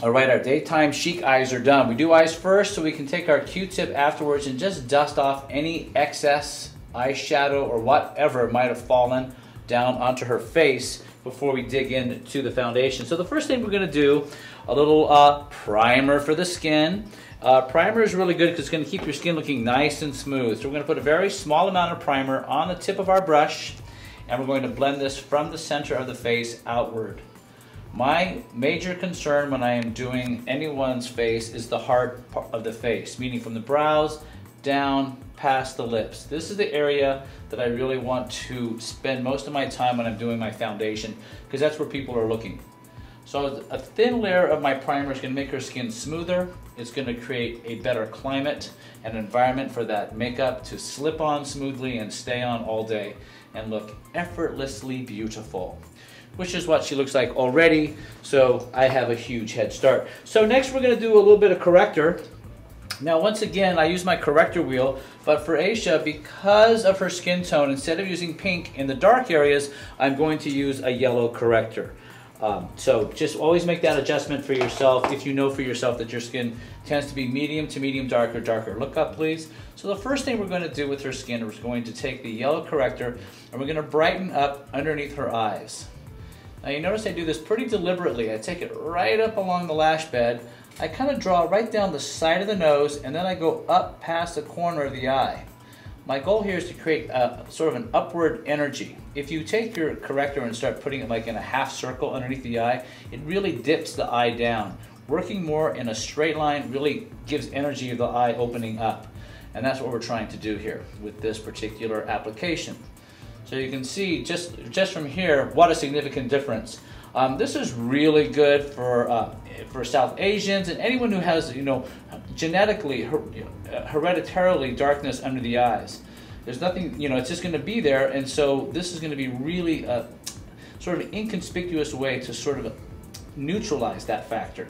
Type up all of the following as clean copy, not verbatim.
All right, our daytime chic eyes are done. We do eyes first so we can take our Q-tip afterwards and just dust off any excess eyeshadow or whatever might have fallen down onto her face before we dig into the foundation. So the first thing we're going to do, a little primer for the skin. Primer is really good because it's going to keep your skin looking nice and smooth. So we're going to put a very small amount of primer on the tip of our brush, and we're going to blend this from the center of the face outward. My major concern when I am doing anyone's face is the heart part of the face, meaning from the brows down past the lips. This is the area that I really want to spend most of my time when I'm doing my foundation, because that's where people are looking. So a thin layer of my primer is going to make her skin smoother. It's going to create a better climate and environment for that makeup to slip on smoothly and stay on all day and look effortlessly beautiful, which is what she looks like already, so I have a huge head start. So next we're going to do a little bit of corrector. Now once again, I use my corrector wheel, but for Aisha, because of her skin tone, instead of using pink in the dark areas, I'm going to use a yellow corrector. So just always make that adjustment for yourself if you know for yourself that your skin tends to be medium to medium dark or darker. Look up, please. So the first thing we're going to do with her skin is we're going to take the yellow corrector and we're going to brighten up underneath her eyes. Now you notice I do this pretty deliberately. I take it right up along the lash bed. I kind of draw right down the side of the nose, and then I go up past the corner of the eye. My goal here is to create a sort of an upward energy. If you take your corrector and start putting it like in a half circle underneath the eye, it really dips the eye down. Working more in a straight line really gives energy of the eye opening up. And that's what we're trying to do here with this particular application. So you can see just from here what a significant difference. This is really good for South Asians and anyone who has, genetically, hereditarily darkness under the eyes. There's nothing, it's just going to be there, and so this is going to be really a sort of inconspicuous way to sort of neutralize that factor.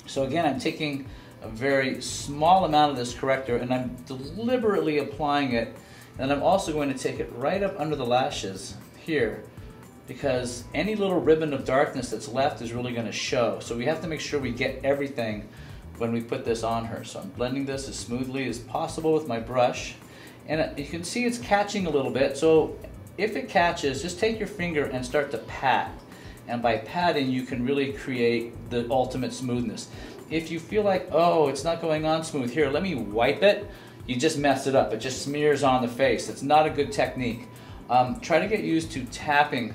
So again, I'm taking a very small amount of this corrector and I'm deliberately applying it, and I'm also going to take it right up under the lashes here, because any little ribbon of darkness that's left is really going to show. So we have to make sure we get everything when we put this on her. So I'm blending this as smoothly as possible with my brush. And you can see it's catching a little bit. So if it catches, just take your finger and start to pat. And by patting, you can really create the ultimate smoothness. If you feel like, oh, it's not going on smooth, here, let me wipe it, you just mess it up. It just smears on the face. It's not a good technique. Try to get used to tapping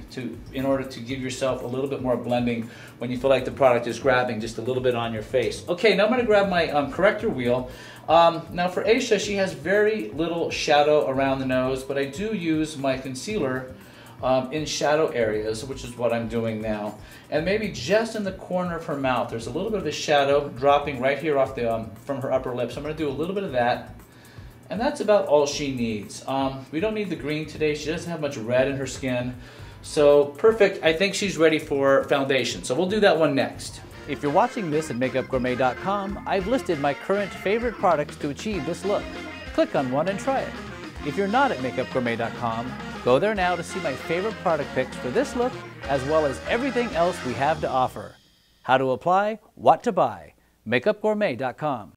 in order to give yourself a little bit more blending when you feel like the product is grabbing just a little bit on your face. Okay, now I'm going to grab my corrector wheel. Now for Aisha, she has very little shadow around the nose, but I do use my concealer in shadow areas, which is what I'm doing now. And maybe just in the corner of her mouth, there's a little bit of a shadow dropping right here off the from her upper lip. So I'm going to do a little bit of that. And that's about all she needs. We don't need the green today. She doesn't have much red in her skin. So perfect. I think she's ready for foundation. So we'll do that one next. If you're watching this at MakeupGourmet.com, I've listed my current favorite products to achieve this look. Click on one and try it. If you're not at MakeupGourmet.com, go there now to see my favorite product picks for this look, as well as everything else we have to offer. How to apply, what to buy. MakeupGourmet.com.